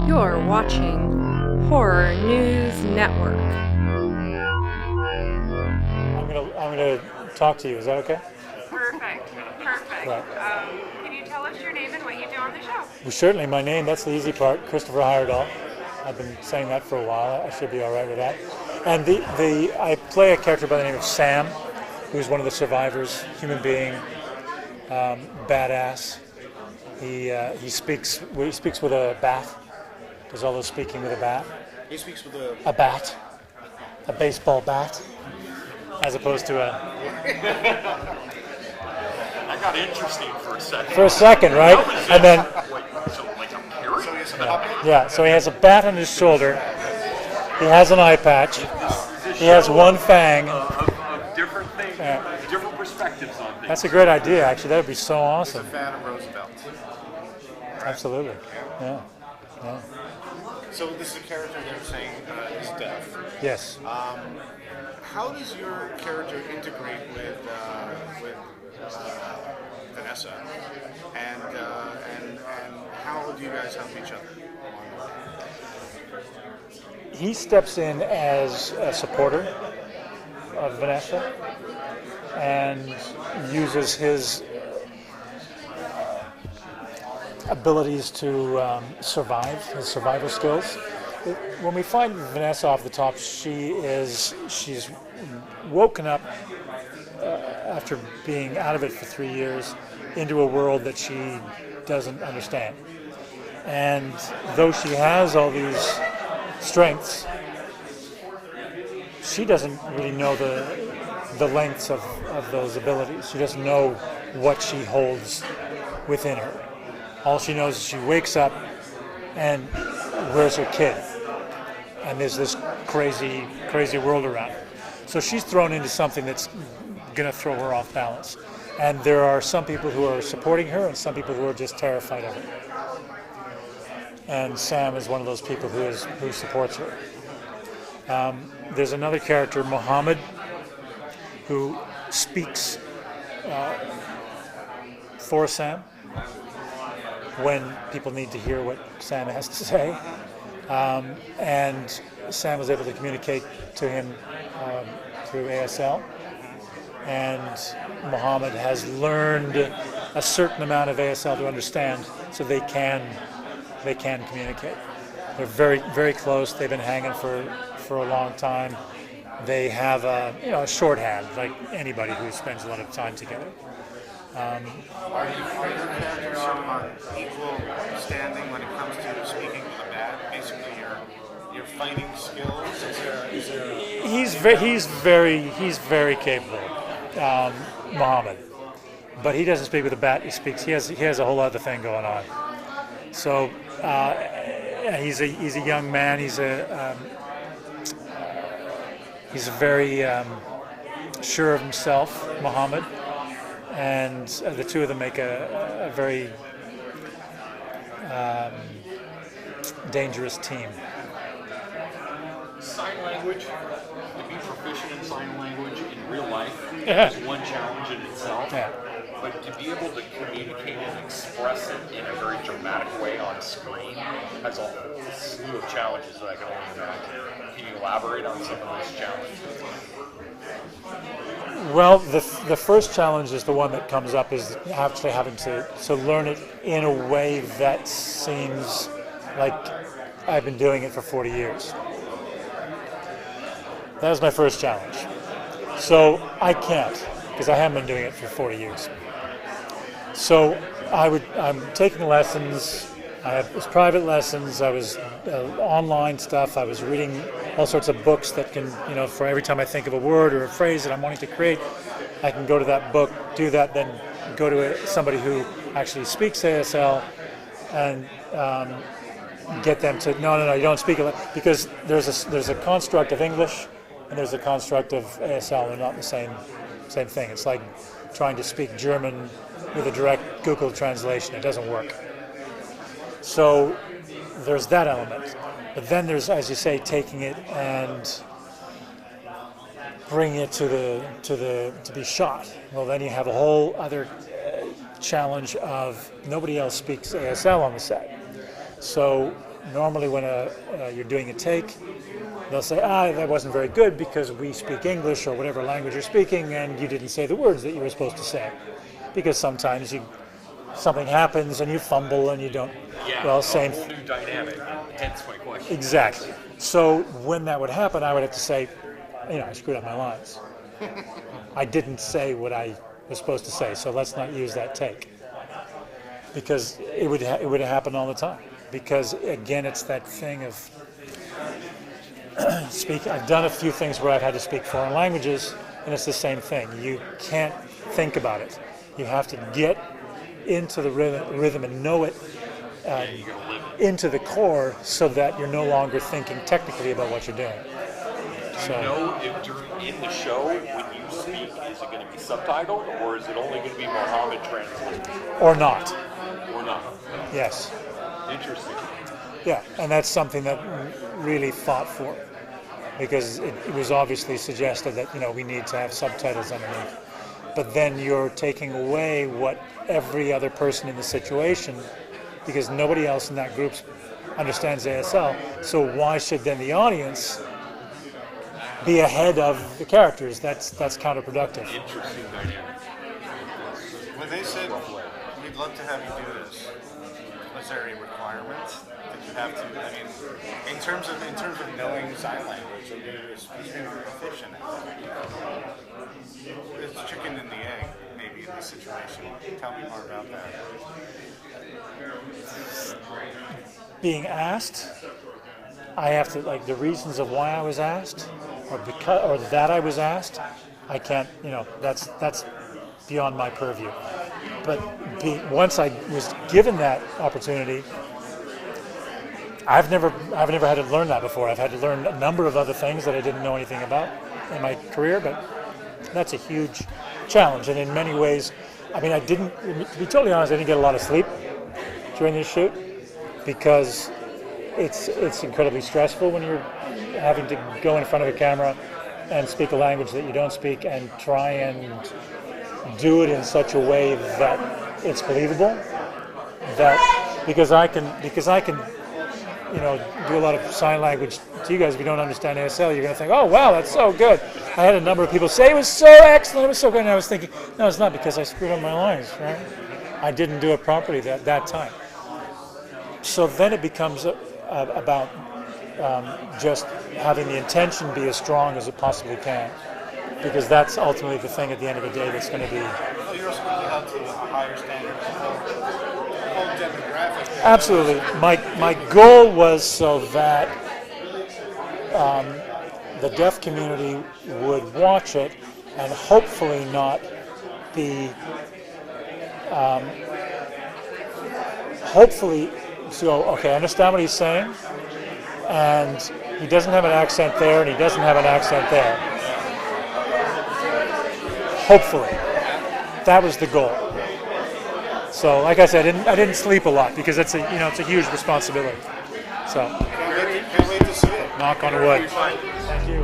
You're watching Horror News Network. I'm gonna talk to you. Is that okay? Perfect. Right. Can you tell us your name and what you do on the show? Well, certainly, my name. That's the easy part. Christopher Heyerdahl. I've been saying that for a while. I should be all right with that. And I play a character by the name of Sam, who's one of the survivors. Human being, badass. He speaks with a bat. Does all the speaking with a bat. He speaks with a bat, a baseball bat, as opposed to a. I got interesting for a second. For a second, right? And then. So like a parrot? So he's a puppet? Yeah. So he has a bat on his shoulder. He has an eye patch. He has one fang. Of different things, different perspectives on things. That's a great idea, actually. That would be so awesome. He's a fan of Roosevelt. Absolutely. Yeah. So this is a character they're saying is deaf. Yes. How does your character integrate with Vanessa, and how do you guys help each other? He steps in as a supporter of Vanessa and uses his abilities to survive, his survival skills. When we find Vanessa off the top, she's woken up after being out of it for 3 years into a world that she doesn't understand. And though she has all these strengths, she doesn't really know the lengths of those abilities. She doesn't know what she holds within her. All she knows is she wakes up and where's her kid? And there's this crazy world around her. So she's thrown into something that's going to throw her off balance. And there are some people who are supporting her and some people who are just terrified of her. And Sam is one of those people who supports her. There's another character, Mohammed, who speaks for Sam when people need to hear what Sam has to say. And Sam was able to communicate to him through ASL. And Mohammed has learned a certain amount of ASL to understand, so they can communicate. They're very, very close. They've been hanging for a long time. They have a shorthand, like anybody who spends a lot of time together. Are your characters sort of on equal standing when it comes to speaking with a bat? Basically, your fighting skills. Is there He's very capable, Mohammed. But he doesn't speak with a bat. He has a whole other thing going on. So he's a young man. He's very sure of himself, Mohammed. And the two of them make a very dangerous team. Sign language, to be proficient in sign language in real life is one challenge in itself. Yeah. But to be able to communicate and express it in a very dramatic way on screen has a whole slew of challenges that I can only imagine. Can you elaborate on some of those challenges? Well, the first challenge is the one that comes up, is actually having to learn it in a way that seems like I've been doing it for 40 years. That was my first challenge. So I can't, because I haven't been doing it for 40 years. So I'm taking lessons. It was private lessons. I was online stuff. I was reading all sorts of books that can, for every time I think of a word or a phrase that I'm wanting to create, I can go to that book, do that, then go to somebody who actually speaks ASL and get them to, no, you don't speak it, because there's a construct of English and there's a construct of ASL. They're not the same thing. It's like trying to speak German with a direct Google translation. It doesn't work. So there's that element. But then there's, as you say, taking it and bringing it to be shot. Well, then you have a whole other challenge of nobody else speaks ASL on the set. So normally when you're doing a take, they'll say, that wasn't very good because we speak English or whatever language you're speaking, and you didn't say the words that you were supposed to say. Because sometimes something happens and you fumble and you don't. Yeah, well, a same. whole new dynamic. Hence my question. Exactly. So when that would happen, I would have to say, I screwed up my lines. I didn't say what I was supposed to say, so let's not use that take. Because it would happen all the time. Because again, it's that thing of speak. I've done a few things where I've had to speak foreign languages, and it's the same thing. You can't think about it. You have to get into the rhythm and know it into the core, so that you're no longer thinking technically about what you're doing. Do you know if in the show when you speak, is it going to be subtitled, or is it only going to be Mohammed translated? Or not. Or not? Yes. Interesting. Yeah, and that's something that really fought for, because it was obviously suggested that we need to have subtitles underneath. But then you're taking away what every other person in the situation, because nobody else in that group understands ASL. So why should then the audience be ahead of the characters? That's counterproductive. Interesting dynamic. When they said we'd love to have you do this, was there any requirements that you have to? I mean, in terms of knowing sign language, or being proficient at it, it's chicken and the egg, maybe in this situation. Tell me more about that. Being asked, I have to, like, the reasons of why I was asked, or that I was asked, I can't. That's beyond my purview. But once I was given that opportunity, I've never had to learn that before. I've had to learn a number of other things that I didn't know anything about in my career, but that's a huge challenge. And in many ways, to be totally honest, I didn't get a lot of sleep during this shoot, because it's incredibly stressful when you're having to go in front of a camera and speak a language that you don't speak and try and do it in such a way that it's believable. That because I can do a lot of sign language to you guys. If you don't understand ASL, you're going to think, oh wow, that's so good. I had a number of people say it was so excellent, it was so good, and I was thinking, no, it's not, because I screwed up my lines, right? I didn't do it properly that time. So then it becomes about just having the intention be as strong as it possibly can, because that's ultimately the thing at the end of the day that's going to be. Well, you're also going to be held to a higher standard. The whole demographic. Absolutely. My goal was so that the deaf community would watch it and hopefully not be. Hopefully, so okay, I understand what he's saying, and he doesn't have an accent there, and he doesn't have an accent there. Hopefully, that was the goal. So, like I said, I didn't sleep a lot, because it's a huge responsibility. So, Can't wait to see it. knock on wood. Thank you.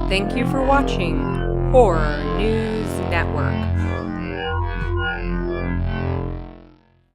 Thank you for watching Horror News Network.